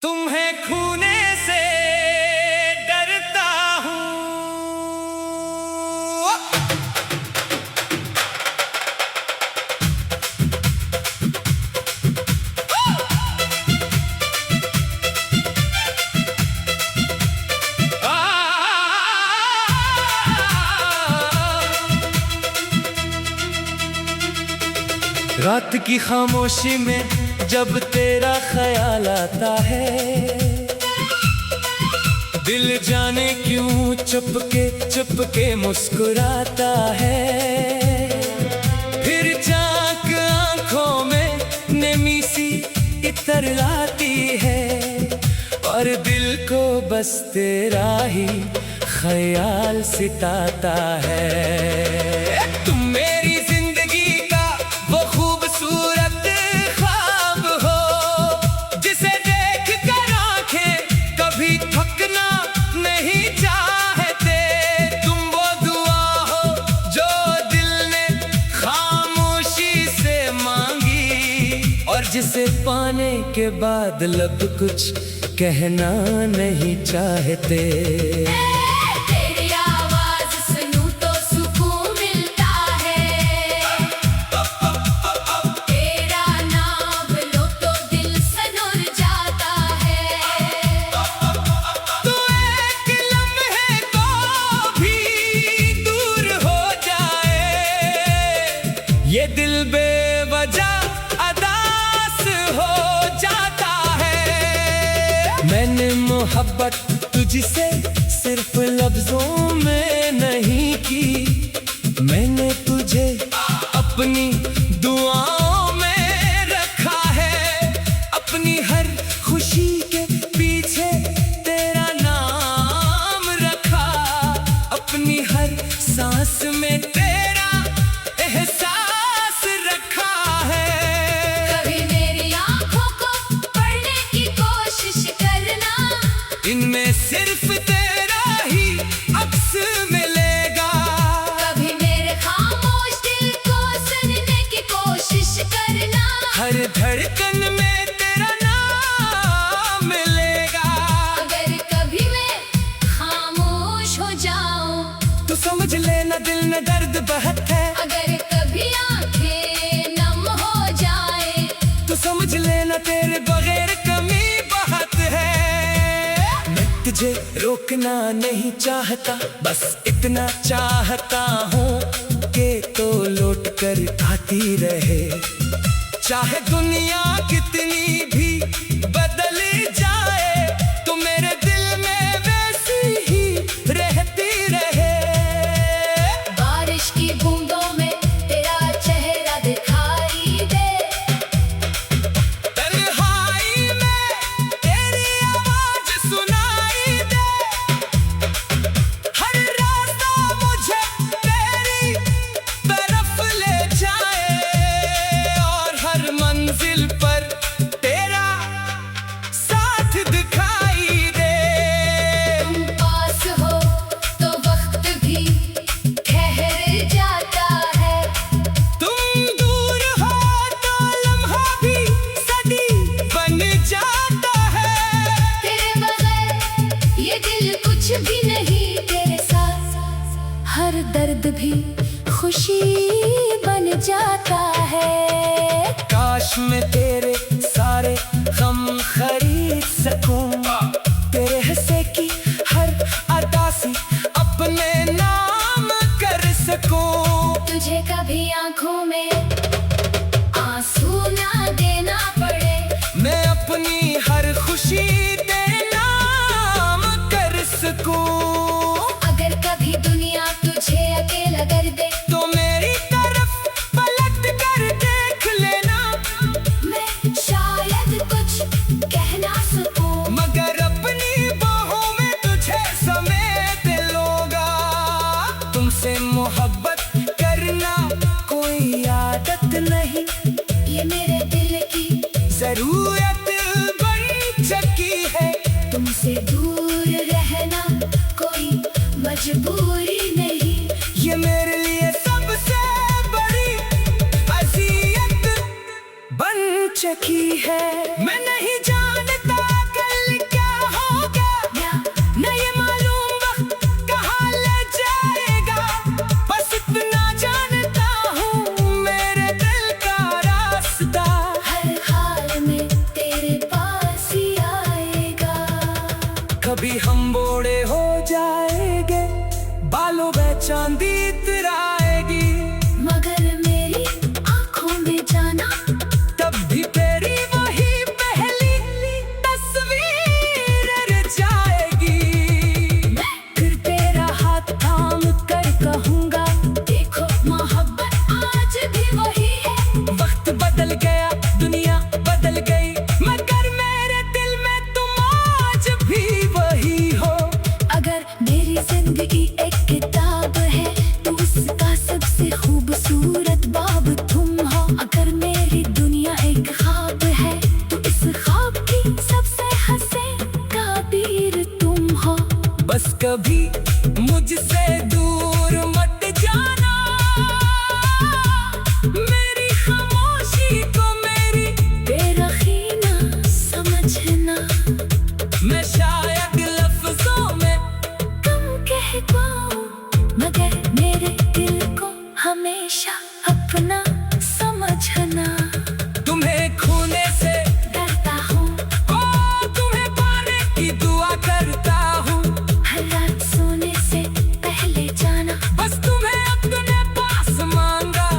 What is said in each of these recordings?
तुम्हें खूने से डरता हूँ। रात की खामोशी में जब तेरा ख्याल आता है, दिल जाने क्यों चुपके मुस्कुराता है। फिर झांक आंखों में नेमी सी इतर लाती है, और दिल को बस तेरा ही ख्याल सिताता है। तुम मेरी जिंदगी का वो खूबसूरत ख्वाब हो, जिसे देख कर आंखें कभी थकना नहीं चाहते। तुम वो दुआ हो जो दिल ने खामोशी से मांगी, और जिसे पाने के बाद लब कुछ कहना नहीं चाहते। ये दिल बेवजह अदास हो जाता है। मैंने मोहब्बत तुझसे सिर्फ लफ्जों में नहीं की, मैंने तुझे अपनी दुआओं में रखा है। अपनी हर खुशी के पीछे तेरा नाम रखा, अपनी हर सांस में तेरा एहसास। इनमें सिर्फ तेरा ही अक्स मिलेगा। कभी मेरे खामोश दिल को सुनने की कोशिश करना, हर धड़कन में तेरा नाम मिलेगा। अगर कभी मैं खामोश हो जाऊं तो समझ लेना दिल में दर्द बहुत है। अगर कभी आंखें नम हो जाए तो समझ लेना तेरे बगैर कमी बहुत है। तुझे रोकना नहीं चाहता, बस इतना चाहता हूँ कि तो लौट कर आती रहे। चाहे दुनिया कितनी भी बदल जाए, तो मेरे दिल में वैसी ही रहती रहे। बारिश की बूंदों में तेरा चेहरा दिखाई दे, तन्हाई में तेरी आवाज सुना। मंजिल पर तेरा साथ दिखाई दे। तुम पास हो तो वक्त भी ठहर जाता है, तुम दूर हो तो लम्हा भी सदी बन जाता है। तेरे बगैर ये दिल कुछ भी नहीं, तेरे साथ हर दर्द भी खुशी बन जाता है। काश मैं तेरे सारे गम खरीद सकूं, तेरे हंसे की हर अदा से अपने नाम कर सकूं। तुझे कभी आंखों में आंसू ना देना पड़े, मैं अपनी हर खुशी तेरे नाम कर सकूं। अगर कभी दुनिया तुझे अकेला कर दे, तो मेरी तरफ पलट कर देख लेना। मैं शायद कुछ कह ना सकूं, मगर अपनी बाहों में तुझे समेट लूंगा। तुमसे मोहब्बत करना कोई आदत नहीं, ये मेरे दिल की जरूरत बन चुकी है। तुमसे दूर रहना कोई मजबूरी नहीं, ये मेरे लिए सबसे बड़ी अज़ियत बन चुकी है। मैं नहीं जानता कल कभी मुझसे दूर मत जाना। मेरी खामोशी को मेरी बेरखी ना समझना। मैं शायद लफ्जों में कम कह पाऊं, मगर मेरे दिल को हमेशा अपना समझना। तुम्हें खोने से डरता हूँ, ओ तुम्हें पाने की दुआ करता हूँ। हर रात सोने से पहले जाना बस तुम्हें अपने पास मांगा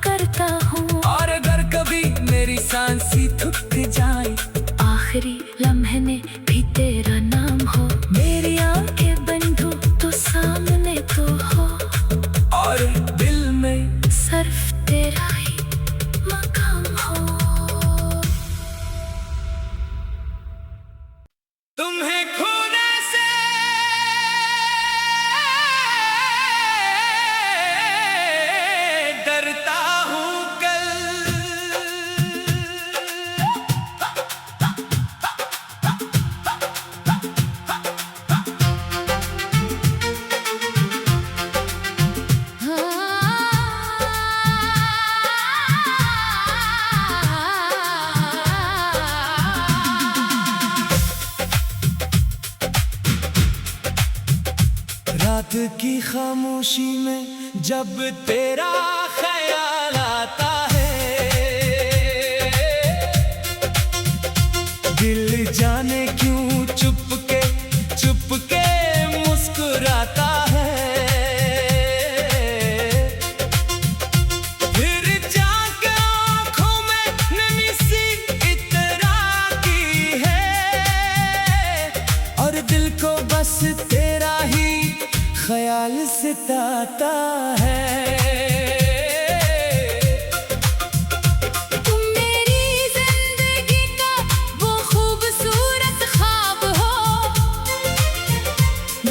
करता हूँ। और अगर कभी मेरी सांसें थक जाए, आखिरी लम्हे में भी तेरा नाम हो। मेरी आंखें बंद हो तो सामने तो हो, और दिल में सिर्फ तेरा ही मकाम हो। तुम्हें खोने से डरता हूँ कल। रात की खामोशी में जब तेरा ख्याल आता है, दिल जाने क्यों चुपके चुपके मुस्कुराता है। फिर जाके आँखों में नमी सी इतराती है, और दिल को बस तेरा ही ख्याल सताता है। तुम मेरी जिंदगी का वो खूबसूरत ख्वाब हो,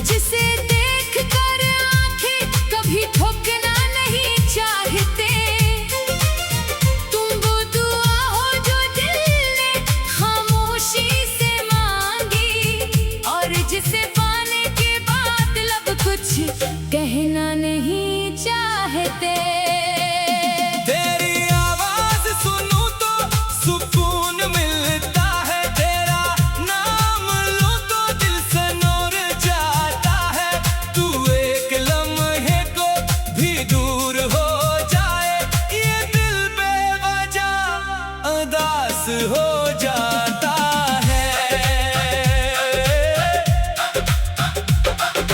जिसे देख कर आंखें कभी थकना नहीं चाहते। तुम वो दुआ हो जो दिल ने खामोशी से मांगी, और जिसे पाने के बाद लब कुछ कहना नहीं चाहते। तेरी आवाज सुनूं तो सुकून मिलता है, तेरा नाम लूं तो दिल से नूर जाता है। तू एक लम्हे को भी दूर हो जाए, ये दिल बेवजह उदास हो जाता है।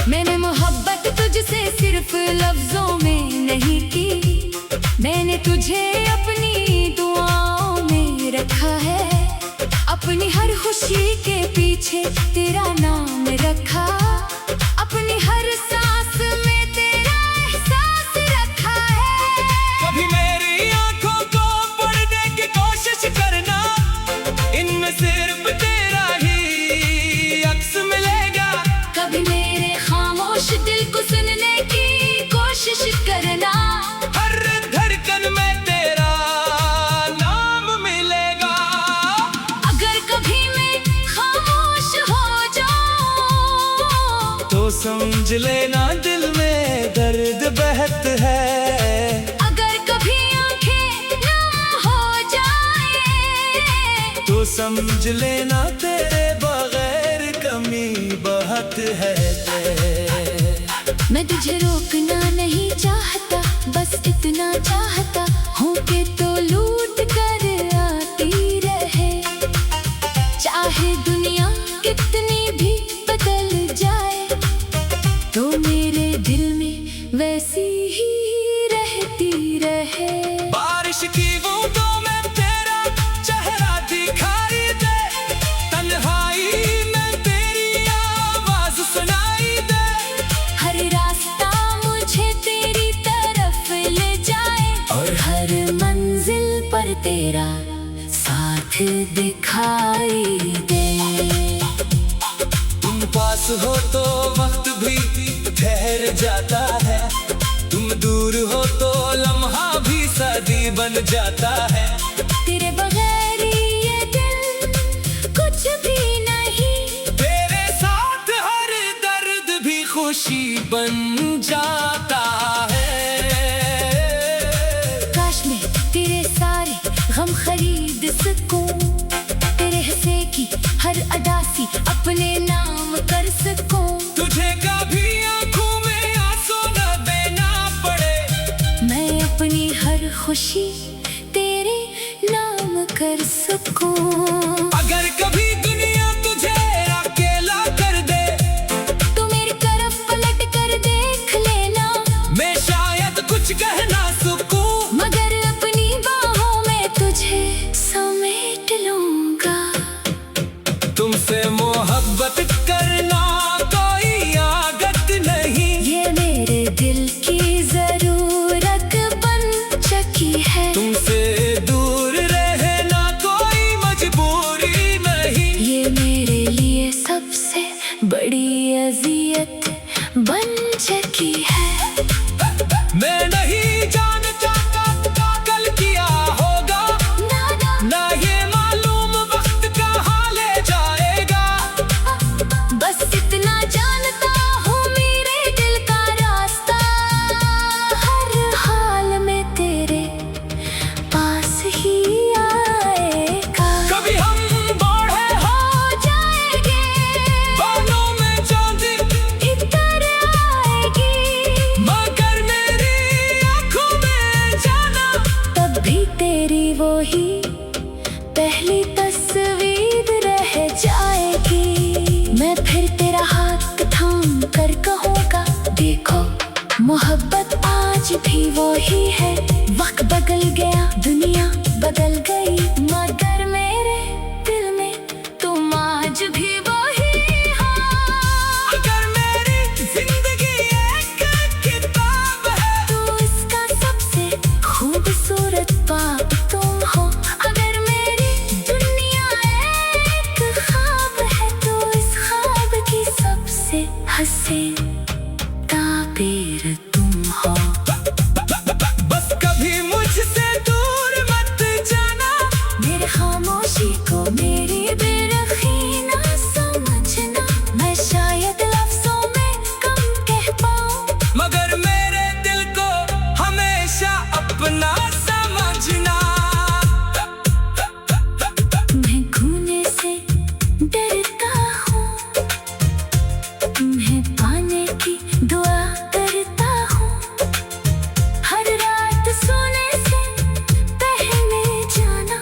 मैंने मोहब्बत तुझसे सिर्फ लफ्जों में नहीं की, मैंने तुझे अपनी दुआओं में रखा है। अपनी हर खुशी के पीछे तेरा नाम रखा, अपनी हर सांस में तेरा एहसास रखा है। कभी मेरी आंखों को पढ़ने की कोशिश करना, इनमें सिर्फ तेरा ही अक्स मिलेगा। कभी मेरे खामोश दिल को सुनने की कोशिश करना, हर धड़कन में तेरा नाम मिलेगा। अगर कभी मैं खामोश हो जाऊं तो समझ लेना दिल में दर्द बहत है। अगर कभी आंखें नम हो जाए तो समझ लेना तेरे बगैर कमी बहुत है। मैं तुझे रोकना नहीं चाहता, बस इतना चाहता हूँ कि तो लूट कर आती रहे। चाहे दुनिया कितनी भी बदल जाए, तो मेरे दिल में वैसी ही रहती रहे। बारिश की बूंदों में तेरा चेहरा दिखाई दे, तन्हाई में तेरी आवाज सुनाई दे। हर रास्ता मुझे तेरी तरफ ले जाए, और हर मंजिल पर तेरा साथ दिखाई दे। तुम पास हो तो वक्त भी ठहर जाता है, तुम दूर हो तो लम्हा भी सदी बन जाता है। तेरे बगैर ये दिल कुछ भी नहीं, तेरे साथ हर दर्द भी खुद बन जाता है। काश मैं तेरे सारे गम खरीद सकूं, तेरे हंसे की हर अदा सी अपने नाम कर सकूं। तुझे कभी आंखों में आंसू न देना पड़े, मैं अपनी हर खुशी तेरे नाम कर सकूं। अगर कभी दुनिया तुझे अकेला कर दे, तो मेरी तरफ पलट कर देख लेना। मैं शायद कुछ कह ना सकूं, मगर अपनी बाहों में तुझे समेट लूंगा। तुमसे मोहब्बत करना कोई आदत नहीं, ये मेरे दिल की जरूरत बन चुकी है। तुमसे दूर रहना कोई मजबूरी नहीं, ये मेरे लिए सबसे बड़ी अजियत बन चुकी है। मैं नहीं जानता कल क्या होगा, ना ये मालूम वक्त कहाँ ले जाएगा। बस इतना जानता हूँ मेरे दिल का रास्ता हर हाल में तेरे पास ही आएगा। कभी हम बूढ़े हो जाएंगे, बालों में चांदी इतर आएगी, मगर मेरी आंखों में जाना तब भी तेरी वो ही पहली तस्वीर रह जाएगी। मैं फिर तेरा हाथ थाम कर कहूँगा, देखो मोहब्बत आज भी वो ही है। वक्त बदल गया, दुनिया बदल गई, मगर मेरे दिल में तुम आज भी वही हो। अगर मेरी जिंदगी एक किताब है, तो इसका सबसे खूबसूरत बाब तुम हो। अगर मेरी दुनिया एक ख्वाब है, तो इस ख्वाब की सबसे हसीन ताबीर तुम हो। बस कभी मुझसे दूर मत जाना, मेरे खामोशी को मेरी बेरखी ना समझना। मैं शायद लफ्जों में कम कह पाऊं, मगर मेरे दिल को हमेशा अपना समझना। मैं खोने से डरता हूँ, तुम्हें पाने की दुआ करता हूँ। हर रात सोने से पहले जाना,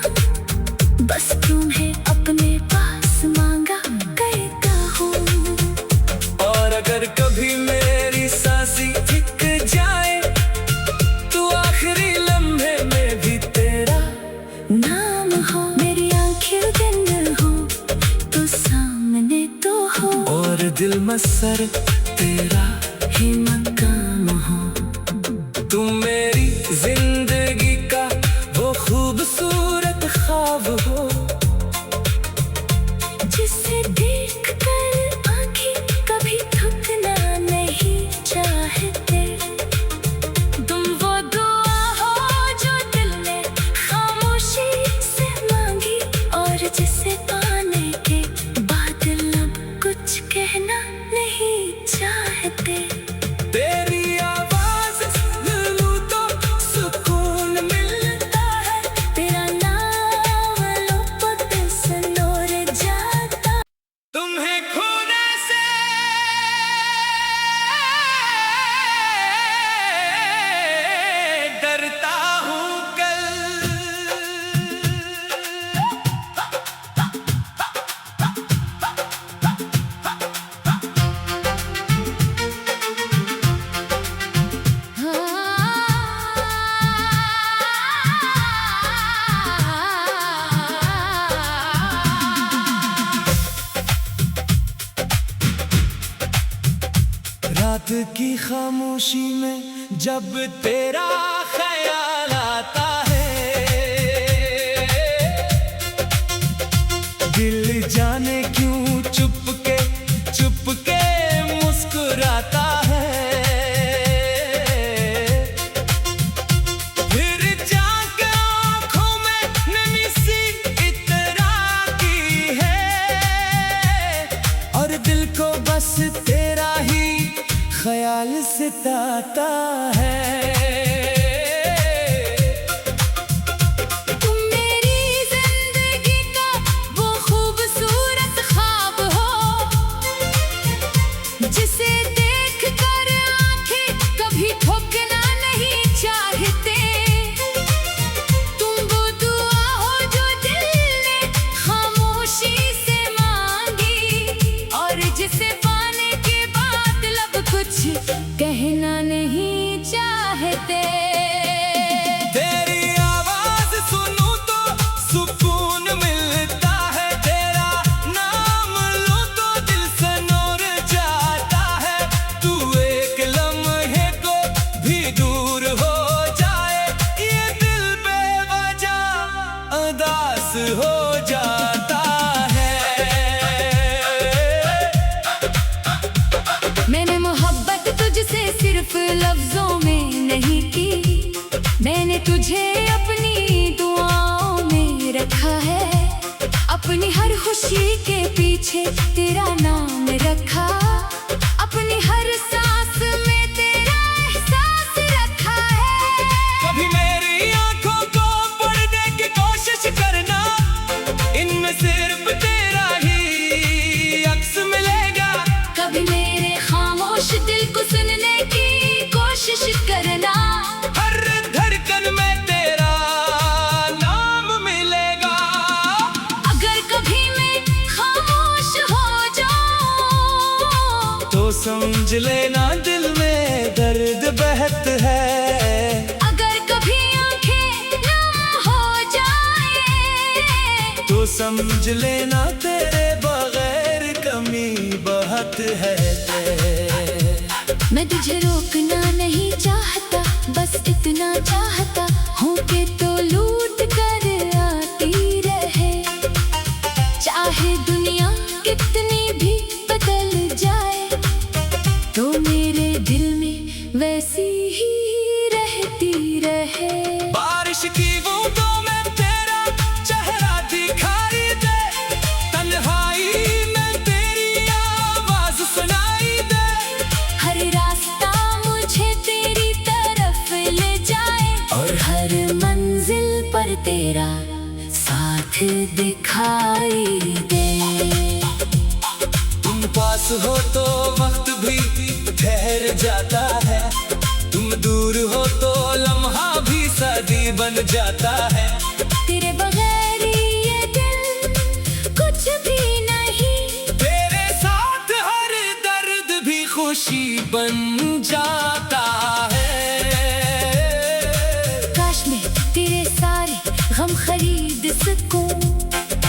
बस तुम्हें अपने पास मांगा करता हूँ। और अगर कभी मेरी सांसें थक जाए, तो आखिरी लम्हे में भी तेरा नाम हो, मेरी आंखें बंद हो तो सामने तो हो, और दिल में सर तेरा ही मकाम हो। तुम मेरी जिंदगी का वो खूबसूरत ख्वाब हो, जिसे देख कर आंखें कभी थकना नहीं चाहते। तुम वो दुआ हो जो दिल ने खामोशी से मांगी, और जिसे पाने के बाद लब कुछ कहना नहीं चाहते। तेरी आवाज लूं तो सुकून मिलता है, तेरा नाम लो तो दिल से नूर जाता। तुम्हें खोने से डरता हूँ कल। रात की खामोशी में जब तेरा ख्याल आता है, दिल जाने क्यों चुपके चुपके मुस्कुराता है। फिर जाके आँखों में नमी सी इतरा की है, और दिल को बस तेरा ही ख्याल सताता है। तुम मेरी जिंदगी का वो खूबसूरत ख्वाब हो, जिसे देख कर आंखें कभी थकना नहीं चाहते। तुम वो दुआ हो जो दिल ने खामोशी से मांगी, और जिसे पाने के बाद लब कुछ कहना नहीं चाहते। तेरी आवाज सुनूं तो सुकून मिलता है, तेरा नाम लूं तो दिल से नूर जाता है। तू एक लम्हे को भी दूर हो जाए, ये दिल बेवजह उदास हो जाता है। मैंने मोहब्बत तुझसे सिर्फ लफ्जों में नहीं की, मैंने तुझे अपनी दुआओं में रखा है। अपनी हर खुशी के पीछे तेरा नाम रखा, अपनी हर सांस में तेरा एहसास रखा है। कभी मेरी आंखों को पढ़ने की कोशिश करना, इनमें सिर्फ तेरा ही अक्स मिलेगा। कभी मेरे खामोश दिल को सुनने की कोशिश करना, हर धड़कन में तेरा नाम मिलेगा। अगर कभी मैं खामोश हो जाऊं तो समझ लेना दिल में दर्द बहत है। अगर कभी आंखें नम हो जाए तो समझ लेना तेरे बगैर कमी बहुत है। मैं तुझे रोकना नहीं चाहता, बस इतना चाहता हूँ कि तो लूट कर आती रहे। चाहे दुनिया कितनी भी बदल जाए, तो मेरे दिल में वैसी ही रहती रहे। बारिश की बूंदों में तेरा चेहरा दिखाई दे, तन्हाई में तेरी आवाज सुनाई दे। हर रास्ता मुझे तेरी तरफ ले जाए, और हर मंजिल पर तेरा साथ दिखाई दे। तुम पास हो तो वक्त भी ठहर जाता है, तुम दूर हो तो लम्हा भी सदी बन जाता है। तेरे बगैर ये दिल कुछ भी नहीं, तेरे साथ हर दर्द भी खुशी बन जाता है। काश मैं तेरे सारे गम खरीद सकूं,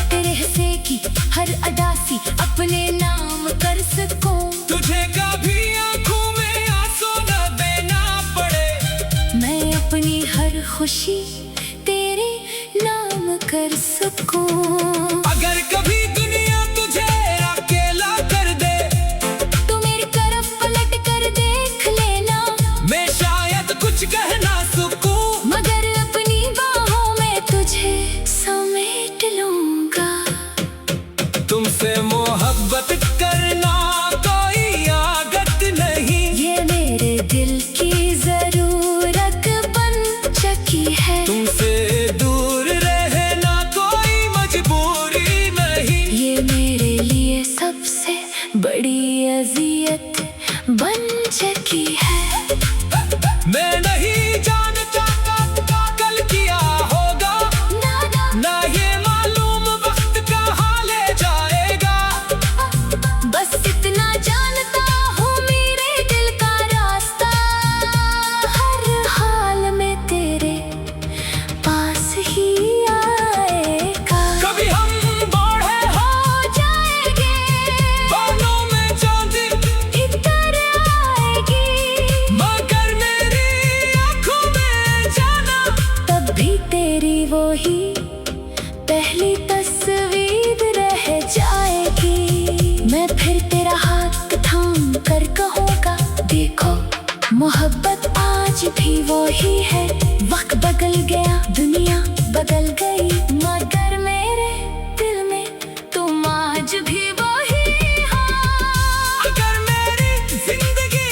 तेरे हंसे की हर अदा सी अपने नाम कर सकूं। तुझे कभी आंखों में आंसू न देना पड़े, मैं अपनी हर खुशी तेरे नाम कर सकूं। अगर कभी दुनिया तुझे अकेला कर दे, तू मेरी तरफ पलट कर देख लेना। मैं शायद कुछ कह ना सकूं, मगर अपनी बाहों में तुझे समेट लूंगा। तुमसे मोहब्बत करना कोई आदत नहीं, ये मेरे दिल की जरूरत बन चुकी है। तुमसे दूर रहना कोई मजबूरी नहीं, ये मेरे लिए सबसे बड़ी अजियत बन चुकी है। मैं नहीं जानता कल क्या होगा, ना ये मालूम वक्त कहाँ ले जाएगा। बस इतना जानता हूँ मेरे दिल का रास्ता हर हाल में तेरे पास ही आएगा। कभी हम बूढ़े हो जाएंगे, बालों में चांदी इतर आएगी, मगर मेरी आंखों में जाना तब भी तेरी वो ही पहली तस्वीर रह जाएगी। मैं फिर तेरा हाथ थाम कर कहूँगा, देखो मोहब्बत आज भी वो ही है। वक्त बदल गया, दुनिया बदल गई, मगर मेरे दिल में तुम आज भी वो ही हो। अगर मेरी जिंदगी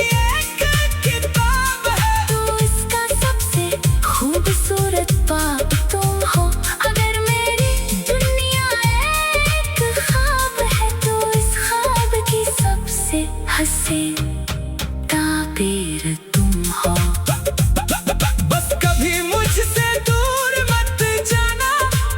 से ताबीर तुम हो। बस कभी मुझसे दूर मत जाना,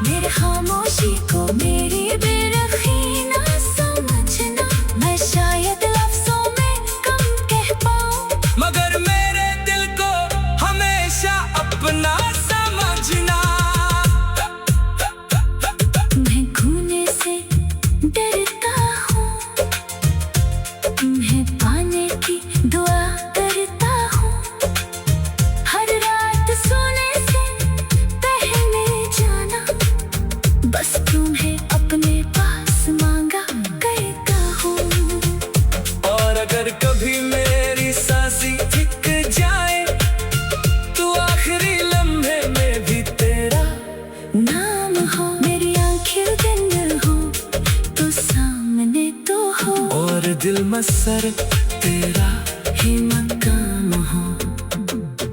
मेरे खामोशी को मेरी बेरखी ना समझना। मैं शायद लफ्जों में कम कह पाऊं, मगर मेरे दिल को हमेशा अपना समझना। मैं खोने से डरता हूँ, तुम्हें पाने की दुआ करता हूँ। हर रात सोने से पहले जाना, बस तुम्हें अपने पास मांगा करता हूँ। और अगर कभी मेरी सांसें थक जाए, तो आखिरी लम्हे में भी तेरा नाम हो। मेरी आंखें दिन हो तो सामने तो हो, और दिल मसर तेरा ही मकाम हो।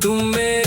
तुम मेरे